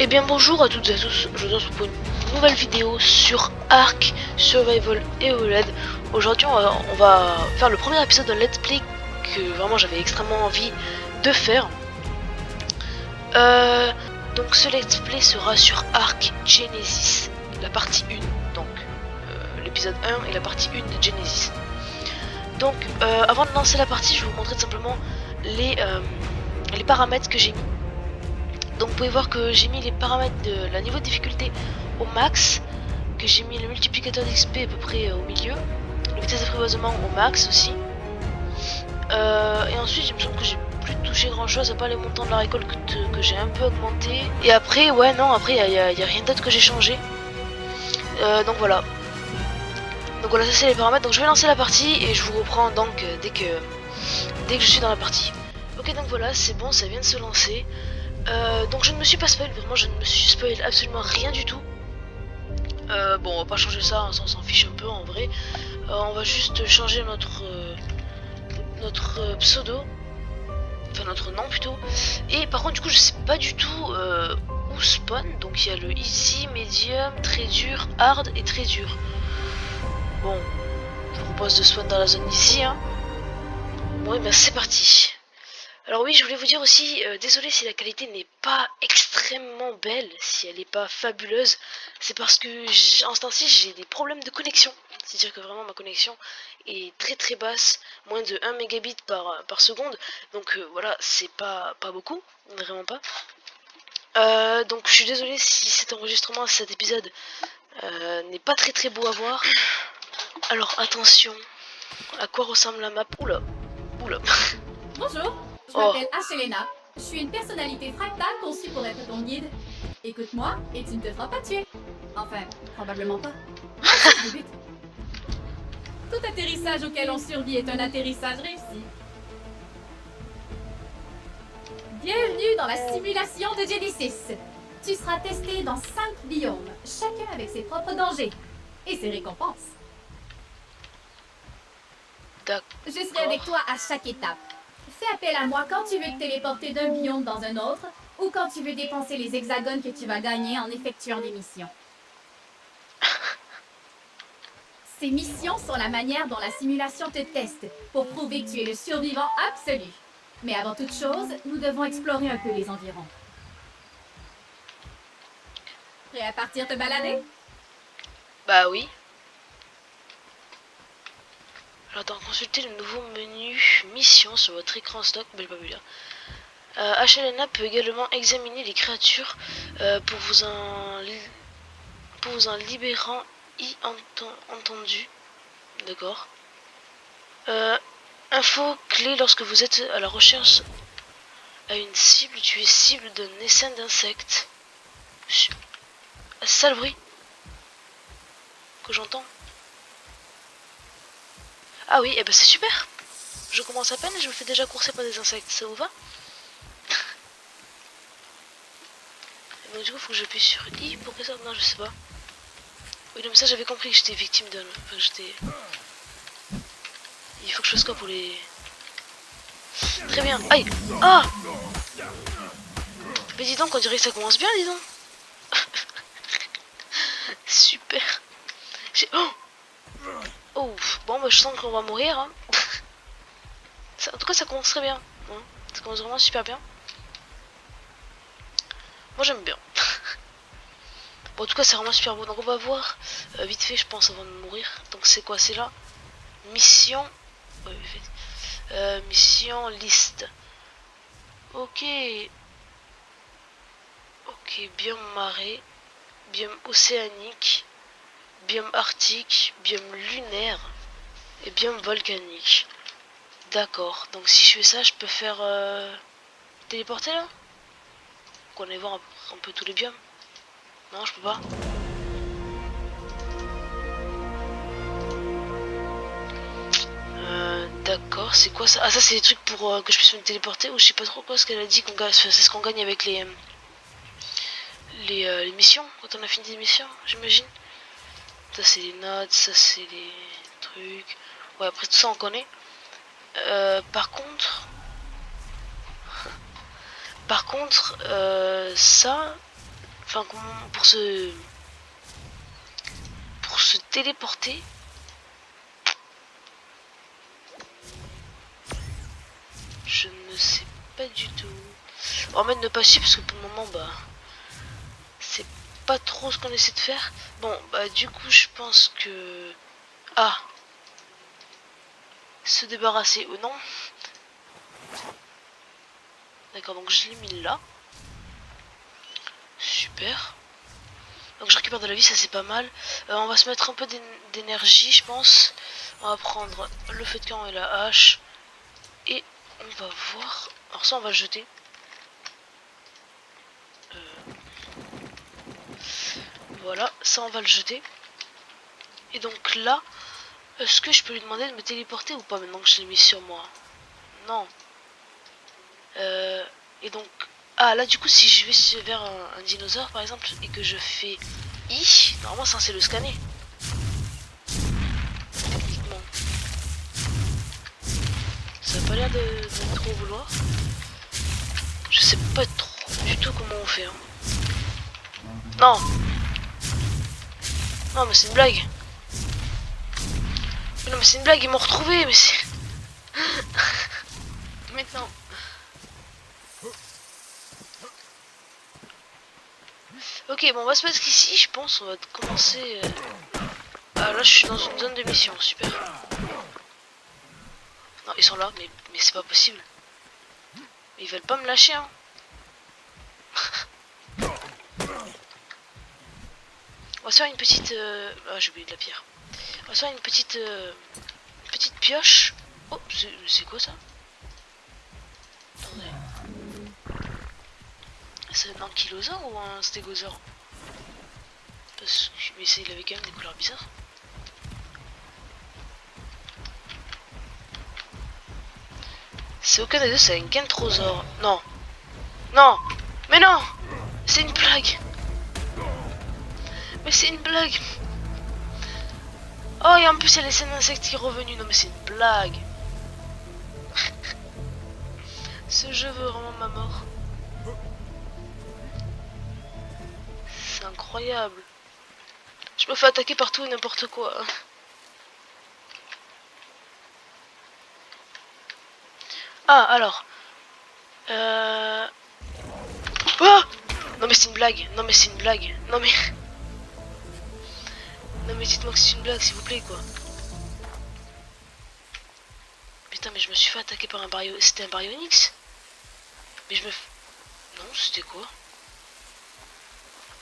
Et bien bonjour à toutes et à tous, je vous retrouve pour une nouvelle vidéo sur Ark Survival Evolved. Aujourd'hui on va faire le premier épisode de Let's Play que vraiment j'avais extrêmement envie de faire. Donc ce Let's Play sera sur Ark Genesis, la partie 1, donc l'épisode 1 et la partie 1 de Genesis. Donc avant de lancer la partie, je vais vous montrer tout simplement les paramètres que j'ai mis. Donc vous pouvez voir que j'ai mis les paramètres de la niveau de difficulté au max, que j'ai mis le multiplicateur d'XP à peu près au milieu, la vitesse d'apprivoisement au max aussi. Et ensuite il me semble que j'ai plus touché grand chose à part les montants de la récolte que j'ai un peu augmenté. Et après ouais non après il y a rien d'autre que j'ai changé. Donc voilà. Donc voilà, ça c'est les paramètres. Donc je vais lancer la partie et je vous reprends donc dès que je suis dans la partie. Ok, donc voilà, c'est bon, ça vient de se lancer. Donc je ne me suis pas spoil, vraiment je ne me suis spoil absolument rien du tout. Bon, on va pas changer ça, hein, ça on s'en fiche un peu en vrai. On va juste changer notre pseudo, enfin notre nom plutôt. Et par contre du coup je sais pas du tout où spawn. Donc il y a le easy, medium, très dur, hard et très dur. Bon, je vous propose de spawn dans la zone ici, hein. Bon et ben c'est parti. Alors oui, je voulais vous dire aussi, désolé si la qualité n'est pas extrêmement belle, si elle n'est pas fabuleuse, c'est parce que en ce temps-ci j'ai des problèmes de connexion. C'est-à-dire que vraiment ma connexion est très très basse, moins de 1 mégabit par seconde, donc voilà, c'est pas beaucoup, vraiment pas. Donc je suis désolé si cet enregistrement, cet épisode n'est pas très très beau à voir. Alors attention, à quoi ressemble la map? Oula, oula. Bonjour, je Oh. m'appelle Ashelena. Je suis une personnalité fractale conçue pour être ton guide. Écoute-moi et tu ne te feras pas tuer. Enfin, probablement pas. Moi aussi, je débute. Tout atterrissage auquel on survit est un atterrissage réussi. Bienvenue dans la simulation de Genesis. Tu seras testé dans 5 biomes, chacun avec ses propres dangers et ses récompenses. D'accord. Je serai avec toi à chaque étape. Fais appel à moi quand tu veux te téléporter d'un biome dans un autre ou quand tu veux dépenser les hexagones que tu vas gagner en effectuant des missions. Ces missions sont la manière dont la simulation te teste pour prouver que tu es le survivant absolu. Mais avant toute chose, nous devons explorer un peu les environs. Prêt à partir te balader? Bah oui. Alors, consultez le nouveau menu mission sur votre écran stock. HLNA peut également examiner les créatures pour vous en libérant entendu. D'accord. Info clé lorsque vous êtes à la recherche à une cible, tu es cible d'un essaim d'insectes. C'est ça le bruit que j'entends. Ah oui, et ben c'est super. Je commence à peine et je me fais déjà courser par des insectes, ça vous va? Donc du coup faut que j'appuie sur I pour que ça... Non je sais pas. Oui non mais ça j'avais compris que j'étais victime d'un... Enfin que j'étais... Il faut que je fasse quoi pour les... Très bien. Aïe. Ah. Mais dis donc on dirait que ça commence bien dis donc. Super. J'ai... Oh. Oh. Bon bah je sens qu'on va mourir hein. En tout cas ça commence très bien. Hein. Ça commence vraiment super bien. Moi j'aime bien. Bon en tout cas c'est vraiment super beau. Donc on va voir vite fait je pense avant de mourir. Donc c'est quoi? C'est là. Mission. Mission liste. Ok. Ok, biome marais, biome océanique, biome arctique, biome lunaire et biome volcanique. D'accord, donc si je fais ça, je peux faire téléporter là? Qu'on aille voir un peu tous les biomes. Non, je peux pas. D'accord, c'est quoi ça? Ah ça c'est des trucs pour que je puisse me téléporter ou je sais pas trop quoi ce qu'elle a dit qu'on gagne. C'est ce qu'on gagne avec les missions, quand on a fini des missions, j'imagine. Ça c'est les notes, ça c'est les trucs. Ouais après tout ça on connaît. Par contre, ça, Enfin, pour se téléporter. Je ne sais pas du tout. On va mettre ne pas chier parce que pour le moment, bah, c'est pas trop ce qu'on essaie de faire. Bon, bah, du coup, je pense que... Ah, se débarrasser ou non. D'accord, donc je l'ai mis là. Super. Donc je récupère de la vie, ça c'est pas mal. On va se mettre un peu d'énergie, je pense. On va prendre le feu de camp et la hache. Et on va voir. Alors ça, on va le jeter. Voilà, ça on va le jeter. Et donc là, est-ce que je peux lui demander de me téléporter ou pas maintenant que je l'ai mis sur moi? Non. Et donc... Ah là du coup si je vais vers un dinosaure par exemple et que je fais I, normalement c'est censé le scanner. Techniquement. Ça a pas l'air de trop vouloir. Je sais pas trop du tout comment on fait. Hein. Non. Non mais c'est une blague. Non mais c'est une blague, ils m'ont retrouvé mais c'est... Maintenant. Ok, bon, on va se mettre ici, je pense. On va commencer. Ah, là, je suis dans une zone de mission, super. Non, ils sont là, mais c'est pas possible. Ils veulent pas me lâcher, hein. On va se faire une petite. Ah, j'ai oublié de la pierre. On va se faire une petite pioche. Oh, c'est quoi ça? Attendez. C'est un ankylosaure ou un stégosaure? Parce que mais il avait quand même des couleurs bizarres. C'est aucun des deux, c'est un kentrosaure. Non. Non. Mais non. C'est une blague. Mais c'est une blague. Oh, et en plus, il y a les scènes d'insectes qui sont revenus. Non, mais c'est une blague. Ce jeu veut vraiment ma mort. C'est incroyable. Je me fais attaquer partout et n'importe quoi. Ah, alors. Oh non, mais c'est une blague. Non, mais c'est une blague. Non, mais... Non, mais dites-moi que c'est une blague, s'il vous plaît, quoi. Putain, mais je me suis fait attaquer par un bario... C'était un baryonyx? Mais je me... Non, c'était quoi?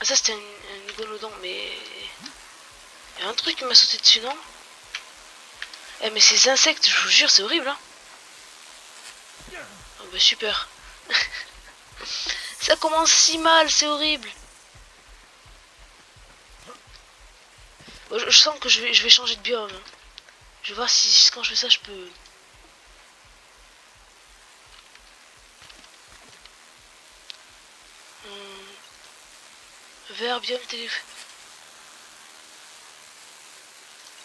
Ah, ça, c'était un iguanodon, mais... Il y a un truc qui m'a sauté dessus, non? Eh, mais ces insectes, je vous jure, c'est horrible, hein. Oh, bah, super. Ça commence si mal, c'est horrible. Bon, je sens que je vais changer de biome. Hein. Je vais voir si quand je fais ça, je peux... Vert, biome, télé...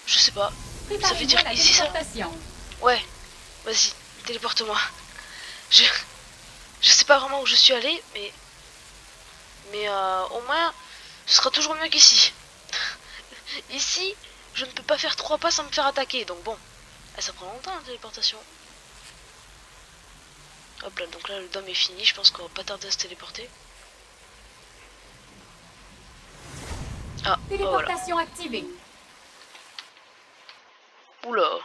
Je sais pas. Ça veut dire ici ça? Ouais. Vas-y, téléporte-moi. Je sais pas vraiment où je suis allé, mais au moins ce sera toujours mieux qu'ici. Ici, je ne peux pas faire 3 pas sans me faire attaquer, donc bon. Ah, ça prend longtemps la téléportation. Hop là, donc là le dôme est fini, je pense qu'on va pas tarder à se téléporter. Ah, téléportation activée. Oula.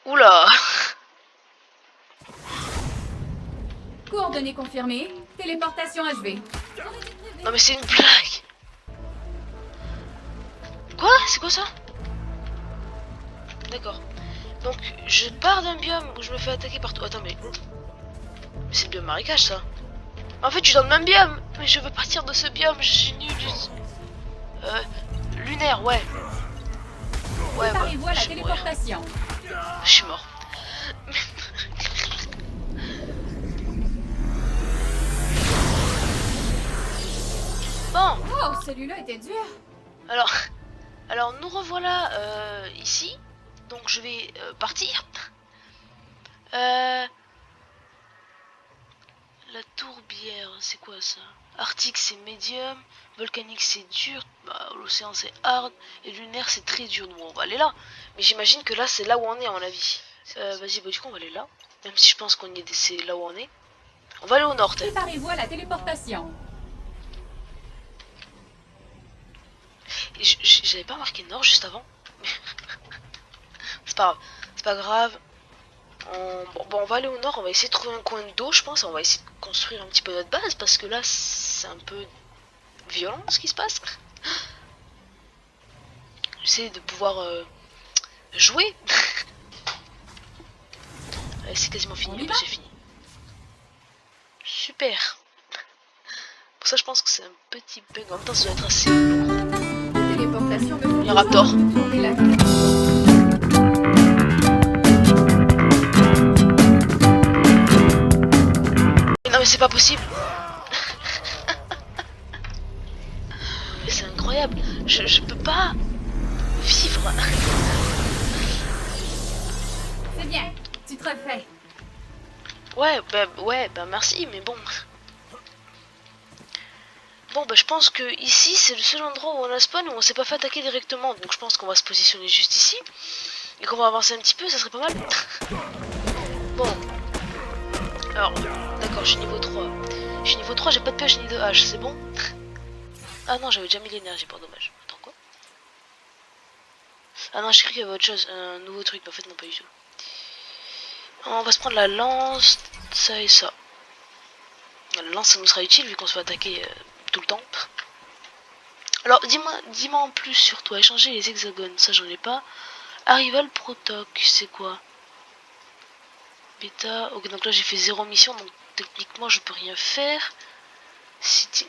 Oula. Coordonnées confirmées. Téléportation achevée. Non mais c'est une blague. Quoi? C'est quoi ça? D'accord. Donc je pars d'un biome où je me fais attaquer partout. Attends mais c'est le biome marécage ça. En fait je suis dans le même biome. Mais je veux partir de ce biome. Je suis nul. Lunaire, ouais. Ouais, préparez-vous à la téléportation. Je suis mort. Bon. Oh, celui-là était dur. Alors nous revoilà ici. Donc je vais partir. La tour glaciaire, c'est quoi ça? Arctique c'est médium, volcanique c'est dur, bah, l'océan c'est hard, et lunaire c'est très dur. Bon, on va aller là. Mais j'imagine que là c'est là où on est à mon avis. Vas-y, bah du coup on va aller là. Même si je pense qu'on y est, c'est là où on est. On va aller au nord. Préparez-vous à la téléportation. J'avais pas marqué nord juste avant. C'est pas grave. C'est pas grave. Bon, on va aller au nord, on va essayer de trouver un coin d'eau, je pense. On va essayer de construire un petit peu notre base parce que là, c'est un peu violent ce qui se passe. J'essaie de pouvoir jouer. C'est quasiment fini, j'ai fini. Super. Pour ça, je pense que c'est un petit bug. En même temps, ça doit être assez lourd. Téléportation Il y a Raptor. Non mais c'est pas possible. Mais c'est incroyable. Je peux pas vivre. C'est bien, tu te refais. Ouais, bah merci, mais bon. Bon, bah je pense que ici c'est le seul endroit où on a spawn où on s'est pas fait attaquer directement. Donc je pense qu'on va se positionner juste ici. Et qu'on va avancer un petit peu, ça serait pas mal. Bon. Alors, d'accord, je suis niveau 3. Je suis niveau 3, j'ai pas de pioche ni de hache, c'est bon? Ah non, j'avais déjà mis l'énergie, pas dommage. Attends, quoi? Ah non, j'ai cru qu'il y avait autre chose, un nouveau truc, mais en fait non, pas du tout. On va se prendre la lance, ça et ça. La lance, ça nous sera utile vu qu'on se fait attaquer tout le temps. Alors, dis-moi en plus sur toi. Échanger les hexagones, ça j'en ai pas. Arrival Protoc, c'est quoi? Bêta. Ok, donc là j'ai fait 0 mission, donc techniquement je peux rien faire.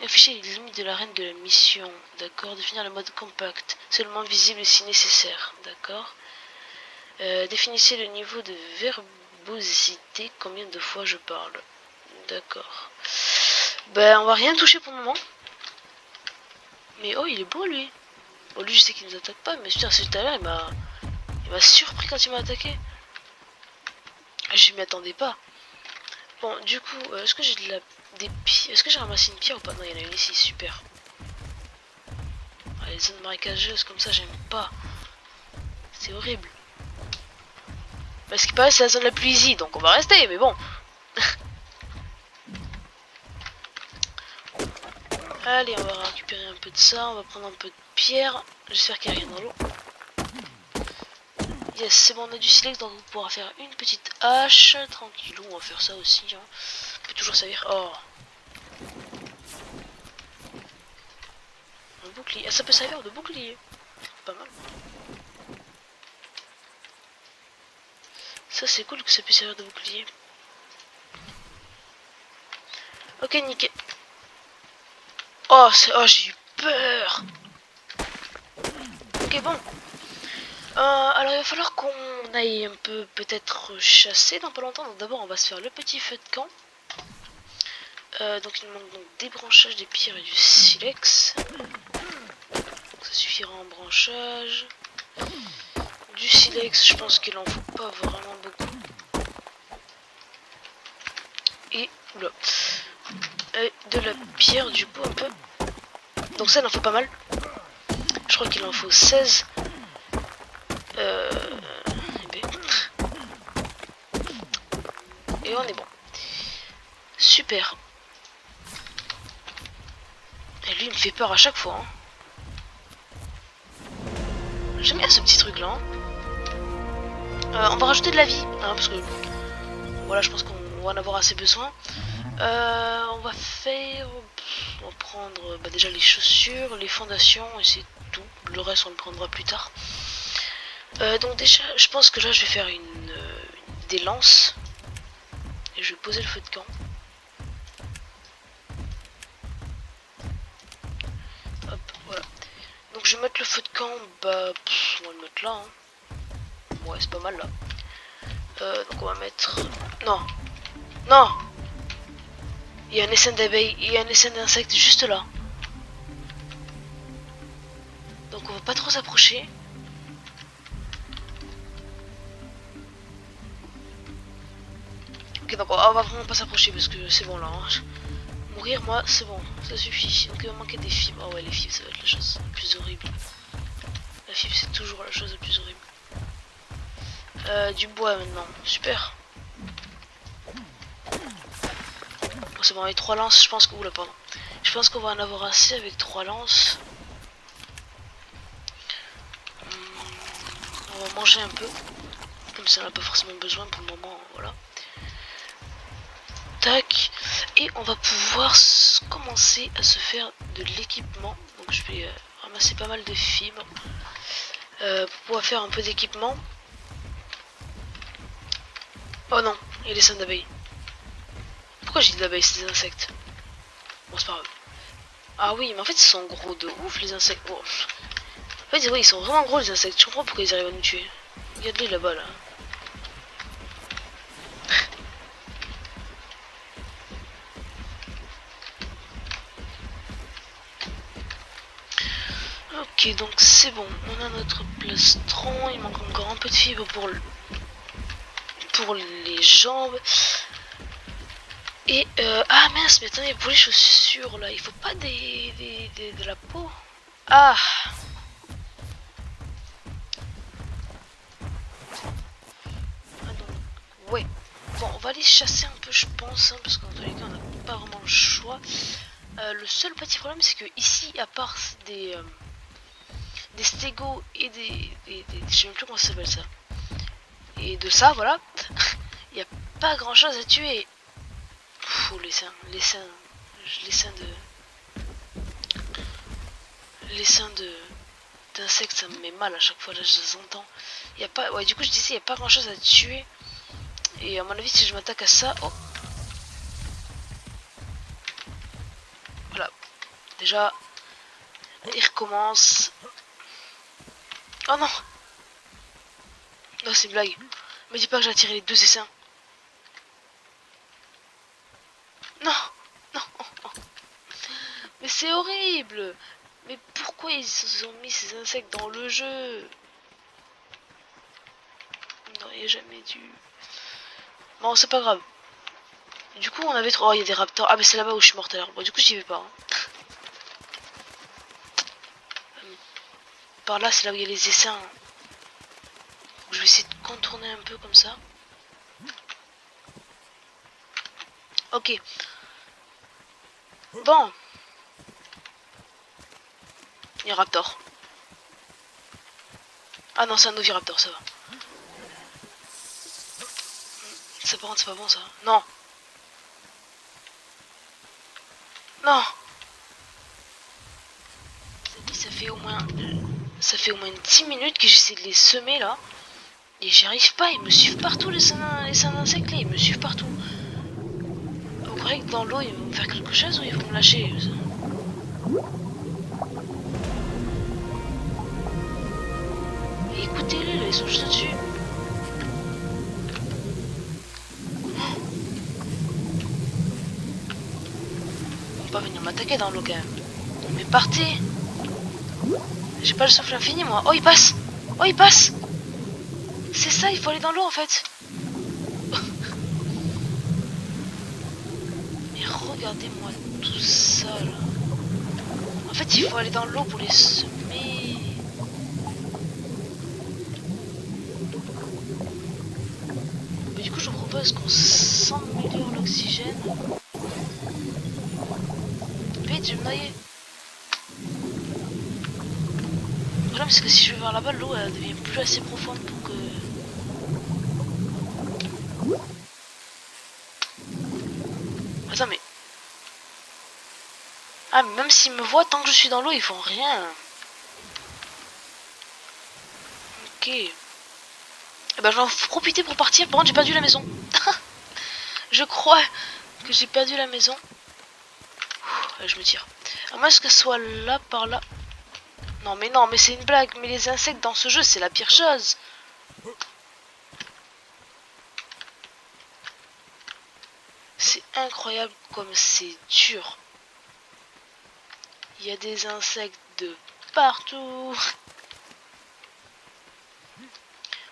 Afficher les limites de l'arène de la mission. D'accord. Définir le mode compact. Seulement visible si nécessaire. D'accord. Définissez le niveau de verbosité. Combien de fois je parle. D'accord. Ben, on va rien toucher pour le moment. Mais oh, il est beau lui. Bon, lui, je sais qu'il nous attaque pas, mais putain, tout à l'heure, il m'a surpris quand il m'a attaqué. Je m'y attendais pas. Bon, du coup, est-ce que j'ai des pierres? Est-ce que j'ai ramassé une pierre ou pas? Non, il y en a une ici, super. Ah, les zones marécageuses comme ça, j'aime pas. C'est horrible. Parce qu'il paraît, c'est la zone la plus easy, donc on va rester, mais bon. Allez, on va récupérer un peu de ça, on va prendre un peu de pierre. J'espère qu'il n'y a rien dans l'eau. Yes, c'est bon, on a du silex, donc on pourra faire une petite hache. Tranquillou, on va faire ça aussi. Hein. On peut toujours servir. Oh. Un bouclier. Ah, ça peut servir de bouclier. Pas mal. Ça, c'est cool que ça puisse servir de bouclier. Ok, nickel. Oh, j'ai eu peur. Ok, bon. Alors il va falloir qu'on aille un peu peut-être chasser dans pas longtemps. Donc d'abord on va se faire le petit feu de camp. Donc il nous manque donc des branchages, des pierres et du silex. Donc, ça suffira en branchage. Du silex, je pense qu'il en faut pas vraiment beaucoup. Et oula. Et de la pierre du coup un peu. Donc ça il en faut pas mal. Je crois qu'il en faut 16. Et on est bon. Super. Et lui il me fait peur à chaque fois. Hein. J'aime bien ce petit truc là. Hein. On va rajouter de la vie. Hein, parce que voilà, je pense qu'on va en avoir assez besoin. On va faire... On va prendre déjà les chaussures, les fondations et c'est tout. Le reste on le prendra plus tard. Donc déjà je pense que là je vais faire des lances. Et je vais poser le feu de camp. Hop, voilà. Donc je vais mettre le feu de camp, bah on va le mettre là. Hein. Ouais, c'est pas mal là. Donc on va mettre... Non. Non. Il y a un essaim d'abeilles, il y a un essaim d'insectes juste là. Donc on va pas trop s'approcher. Ok, donc on va vraiment pas s'approcher parce que c'est bon là. Hein. Mourir, moi, c'est bon, ça suffit. Donc il va manquer des fibres. Ah ouais, les fibres, ça va être la chose la plus horrible. La fibre, c'est toujours la chose la plus horrible. Du bois maintenant, super. Bon, c'est bon, avec 3 lances, je pense que... Oula, pardon. Je pense qu'on va en avoir assez avec 3 lances. On va manger un peu. Comme ça, on n'a pas forcément besoin pour le moment, voilà. Tac. Et on va pouvoir commencer à se faire de l'équipement. Donc je vais ramasser pas mal de fibres. Pour pouvoir faire un peu d'équipement. Oh non, il y a des seins d'abeilles. Pourquoi j'ai dit d'abeilles, c'est des insectes? Bon, c'est pas grave. Ah oui, mais en fait, ils sont gros de ouf, les insectes. Oh. En fait, oui, ils sont vraiment gros, les insectes. Je comprends pourquoi ils arrivent à nous tuer. Regarde-les là-bas, là. Ok, donc c'est bon. On a notre plastron. Il manque encore un peu de fibres pour les jambes. Et ah mince, mais attendez, pour les chaussures là, il faut pas de la peau. Ah, donc, ouais. Bon, on va aller chasser un peu, je pense, hein, parce qu'en tous les cas, on n'a pas vraiment le choix. Le seul petit problème, c'est que ici, à part des stégots et je sais même plus comment ça s'appelle ça. Et de ça, voilà, il n'y a pas grand chose à tuer. Pfff, les seins d'insectes, ça me met mal à chaque fois, là je les entends. Y a pas, ouais, du coup je disais, il n'y a pas grand chose à tuer. Et à mon avis, si je m'attaque à ça, oh, voilà, déjà, il recommence. Oh non, non c'est une blague. Me dis pas que j'ai attiré les deux essaims. Non, non, oh, oh. Mais c'est horrible. Mais pourquoi ils se sont mis ces insectes dans le jeu? Non, il n'y a jamais dû. Bon, c'est pas grave. Du coup, on avait trop. Oh, il y a des raptors. Ah, mais c'est là-bas où je suis morte alors. Bon, du coup, j'y vais pas. Hein. Par là, c'est là où il y a les essaims. Je vais essayer de contourner un peu comme ça. Ok. Bon. Il y a un raptor. Ah non, c'est un oviraptor, ça va. Ça par contre, c'est pas bon ça. Non. Non. Ça fait au moins. Ça fait au moins 10 minutes que j'essaie de les semer là. Et j'y arrive pas, ils me suivent partout les seins d'insectes là, ils me suivent partout. Vous croyez que dans l'eau ils vont me faire quelque chose ou ils vont me lâcher? Et écoutez-les là, ils sont juste dessus. Ils vont pas venir m'attaquer dans l'eau quand même. Mais partez. J'ai pas le souffle infini moi. Oh il passe. Oh il passe. C'est ça, il faut aller dans l'eau en fait. Mais regardez-moi tout ça là. En fait il faut aller dans l'eau pour les semer. Mais du coup je vous propose qu'on s'améliore l'oxygène. Vite, je vais me noyer. Le problème c'est que si je vais vers là-bas, l'eau elle devient plus assez profonde pour que... Attends mais... Ah mais même s'ils me voient, tant que je suis dans l'eau, ils font rien. Ok. Et ben je vais en profiter pour partir. Par contre j'ai perdu la maison. Je crois que j'ai perdu la maison. Ouh, je me tire. À moins que ce soit là, par là. Non mais c'est une blague. Mais les insectes dans ce jeu c'est la pire chose. C'est incroyable comme c'est dur. Il y a des insectes de partout.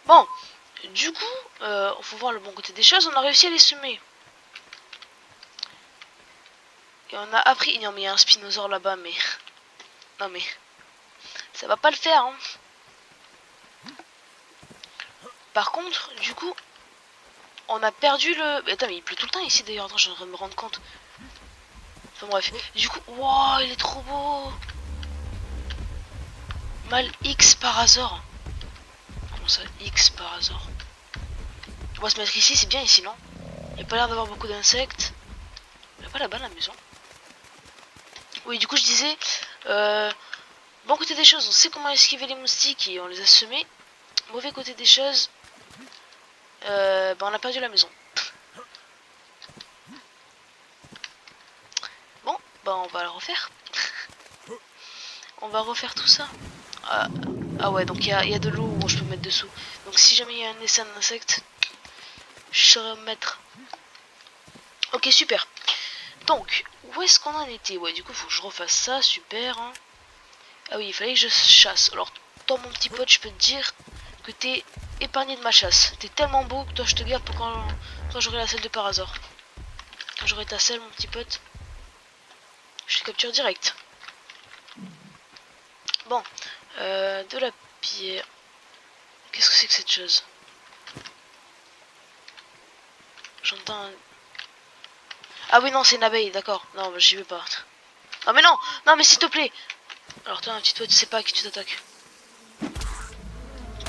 Bon, du coup, faut voir le bon côté des choses. On a réussi à les semer. Et on a appris... Non mais il y a un spinosaure là-bas, mais... Non mais... Ça va pas le faire, hein. Par contre, du coup... On a perdu le... Mais attends, mais il pleut tout le temps ici d'ailleurs, attends, je viens de me rendre compte. Enfin bref, du coup... Wow, il est trop beau. Mal X par hasard. Comment ça, X par hasard? On va se mettre ici, c'est bien ici, non? Il n'y a pas l'air d'avoir beaucoup d'insectes. Il n'y a pas là-bas la maison. Oui, du coup, je disais... Bon côté des choses, on sait comment esquiver les moustiques et on les a semés. Mauvais côté des choses... on a perdu la maison. Bon, on va la refaire. On va refaire tout ça. Ah ouais, donc il y a de l'eau où je peux me mettre dessous. Donc si jamais il y a un essaim d'insectes, je saurais me mettre. Ok, super. Donc, où est-ce qu'on en était? Ouais, du coup, faut que je refasse ça, super. Hein. Ah oui, il fallait que je chasse. Alors, toi, mon petit pote, je peux te dire que t'es épargné de ma chasse. T'es tellement beau que toi, je te garde pour quand j'aurai la selle de par hasard. Quand j'aurai ta selle, mon petit pote, je te capture direct. Bon, de la pierre. Qu'est-ce que c'est que cette chose? J'entends un... Ah oui, non, c'est une abeille, d'accord. Non, bah, j'y vais pas. Non, mais non! Non, mais s'il te plaît! Alors, toi, un petit toi, tu sais pas à qui tu t'attaques.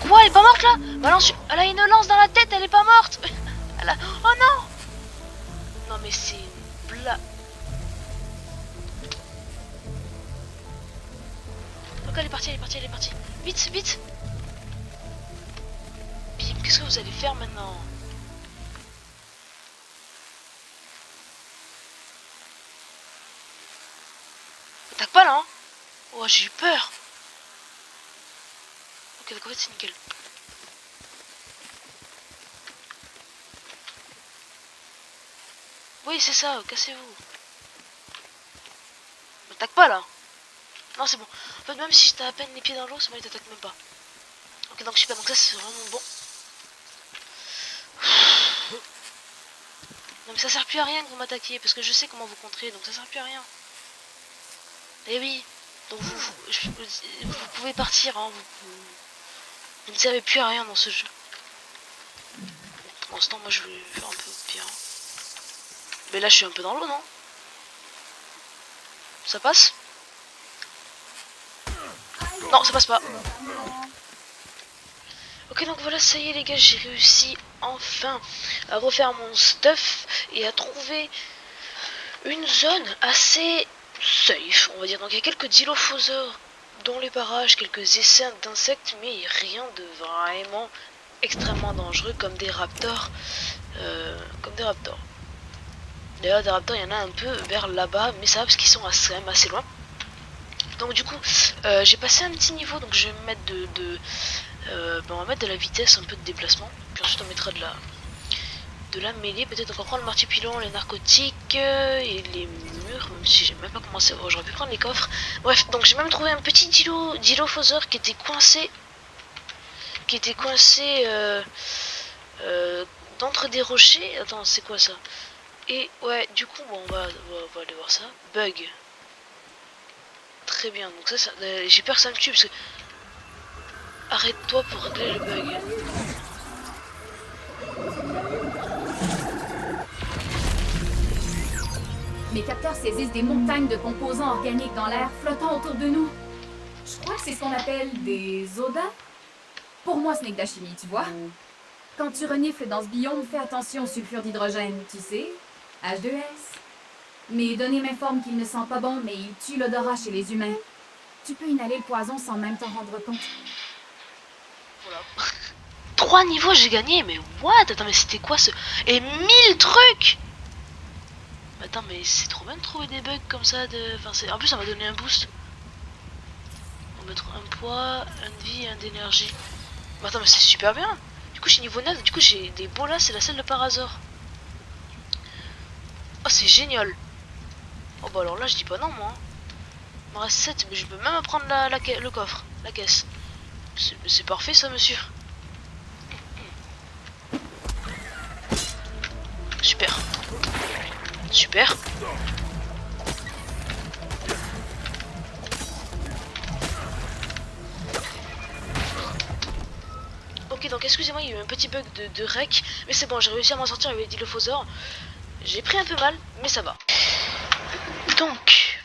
Quoi? Elle est pas morte là? Balance... Elle a une lance dans la tête, elle est pas morte! Elle a... Oh non! Non, mais c'est une blague. Donc, elle est partie, elle est partie, elle est partie. Vite, vite! Bim, qu'est-ce que vous allez faire maintenant? Attaque pas là, hein? Oh, j'ai eu peur! Ok, donc en fait, c'est nickel. Oui, c'est ça, cassez-vous. M'attaque pas là. Non, c'est bon. En fait, même si j'étais à peine les pieds dans l'eau, ça va, il t'attaque même pas. Ok, donc super, donc ça c'est vraiment bon. Non, mais ça sert plus à rien que vous m'attaquiez, parce que je sais comment vous contrer, donc ça sert plus à rien. Eh oui, donc vous pouvez partir, hein, vous ne servez plus à rien dans ce jeu. Pour l'instant, moi je vais faire un peu bien. Mais là, je suis un peu dans l'eau, non? Ça passe? Non, ça passe pas. Ok, donc voilà, ça y est les gars, j'ai réussi enfin à refaire mon stuff et à trouver une zone assez safe, on va dire. Donc il y a quelques dilophosaures dans les parages, quelques essaims d'insectes, mais rien de vraiment extrêmement dangereux comme des raptors. D'ailleurs, des raptors, il y en a un peu vers là-bas, mais ça va parce qu'ils sont quand même assez loin. Donc du coup, j'ai passé un petit niveau, donc je vais me mettre on va mettre de la vitesse, un peu de déplacement, puis ensuite on mettra de la mêlée, peut-être on va prendre le martipilon, les narcotiques et les murs, même si j'ai même pas commencé, oh, j'aurais pu prendre les coffres. Bref, donc j'ai même trouvé un petit dilophosaure qui était coincé d'entre des rochers. Attends, c'est quoi ça? Et ouais, du coup, bon, on va aller voir ça. Bug. Très bien, donc ça j'ai peur que ça me tue parce que... Arrête-toi pour régler le bug. Mes capteurs saisissent des montagnes de composants organiques dans l'air flottant autour de nous. Je crois que c'est ce qu'on appelle des odas. Pour moi, ce n'est que de la chimie, tu vois. Quand tu renifles dans ce biome, fais attention au sulfure d'hydrogène, tu sais, H2S. Mes données m'informent qu'il ne sent pas bon, mais il tue l'odorat chez les humains. Tu peux inhaler le poison sans même t'en rendre compte. Voilà. 3 niveaux j'ai gagné, mais what? Attends, mais c'était quoi ce... Et 1000 trucs! Attends, mais c'est trop bien de trouver des bugs comme ça. En plus, ça m'a donné un boost. On va mettre un poids, un de vie et un d'énergie. Attends, mais c'est super bien. Du coup, je suis niveau 9. Du coup, j'ai des bolas, c'est la selle de par hasard. Oh, c'est génial. Oh, bah alors là, je dis pas non, moi. Il me reste 7, mais je peux même prendre le coffre, la caisse. C'est parfait, ça, monsieur. Super. Super. donc excusez-moi, il y a eu un petit bug de rec, mais c'est bon, j'ai réussi à m'en sortir avec Dilophosaur. J'ai pris un peu mal, mais ça va. Donc,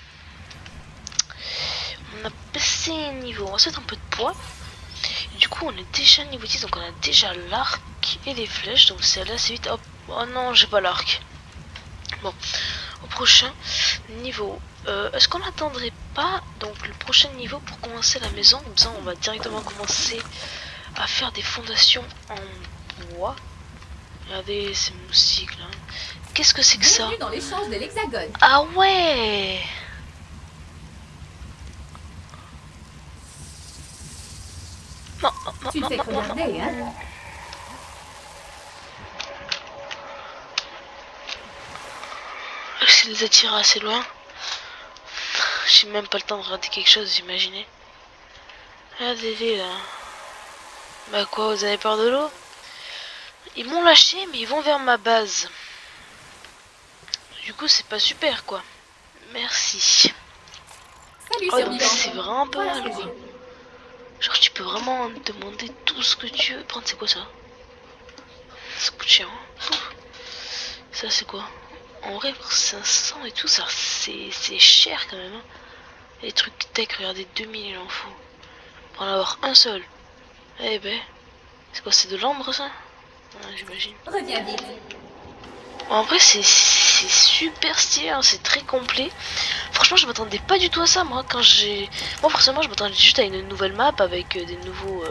on a passé un niveau, on va se mettre un peu de poids. Du coup, on est déjà niveau 10, donc on a déjà l'arc et les flèches, donc c'est allé assez vite. Hop, oh non, j'ai pas l'arc. Bon, au prochain niveau, est-ce qu'on n'attendrait pas donc le prochain niveau pour commencer la maison? Comme ça, on va directement commencer à faire des fondations en bois. Regardez ces moustiques là. Qu'est-ce que c'est que ça? Bienvenue dans l'échange de l'Hexagone. Ah ouais! Non, non, Tu te non, fais non, non, non. regarder, hein? Je les attire assez loin. J'ai même pas le temps de regarder quelque chose, vous imaginez? Regardez-les là. Bah quoi, vous avez peur de l'eau? Ils m'ont lâché, mais ils vont vers ma base. Du coup, c'est pas super quoi. Merci. Salut, Oh, donc survivant. c'est vraiment pas Voilà ce mal que quoi. j'ai. Genre, tu peux vraiment demander tout ce que tu veux. Prendre, c'est quoi ça? Ça coûte cher, hein. Ça, c'est quoi? En vrai, pour 500 et tout, ça, c'est cher quand même. Hein. Les trucs tech, regardez, 2000 il en faut. Pour en avoir un seul. Eh ben, c'est quoi? C'est de l'ambre ça? Ouais, j'imagine. Reviens vite. En vrai, c'est super stylé, hein, c'est très complet. Franchement, je m'attendais pas du tout à ça, moi. Quand j'ai. Moi, forcément, je m'attendais juste à une nouvelle map avec des nouveaux.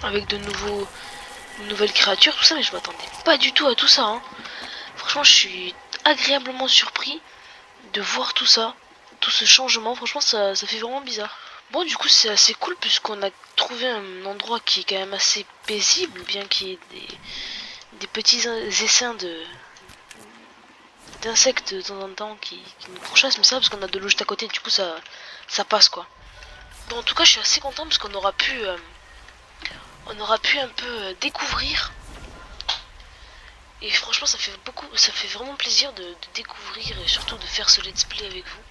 Avec de nouvelles créatures, tout ça, mais je m'attendais pas du tout à tout ça. Hein. Franchement, je suis agréablement surpris de voir tout ça, tout ce changement. Franchement, ça fait vraiment bizarre. Bon, du coup, c'est assez cool puisqu'on a trouvé un endroit qui est quand même assez paisible, bien qu'il y ait des petits essaims d'insectes de temps en temps qui nous pourchassent, mais ça parce qu'on a de l'eau juste à côté, du coup ça passe quoi. Bon, en tout cas, je suis assez content parce qu'on aura pu un peu découvrir. Et franchement, ça fait vraiment plaisir de découvrir et surtout de faire ce let's play avec vous.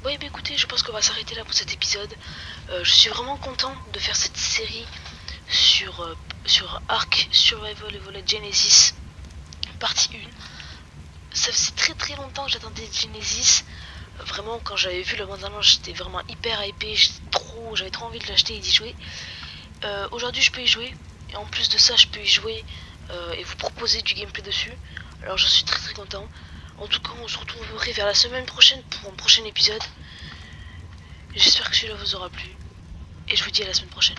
Bon, et bien écoutez, je pense qu'on va s'arrêter là pour cet épisode. Je suis vraiment content de faire cette série sur Ark Survival Evolved Genesis, partie 1. Ça faisait très longtemps que j'attendais Genesis. Vraiment, quand j'avais vu le bande-annonce, j'étais vraiment hyper hypé. J'avais trop envie de l'acheter et d'y jouer. Aujourd'hui, je peux y jouer. Et en plus de ça, je peux y jouer et vous proposer du gameplay dessus. Alors, je suis très content. En tout cas, on se retrouverait vers la semaine prochaine pour un prochain épisode. J'espère que celui-là vous aura plu. Et je vous dis à la semaine prochaine.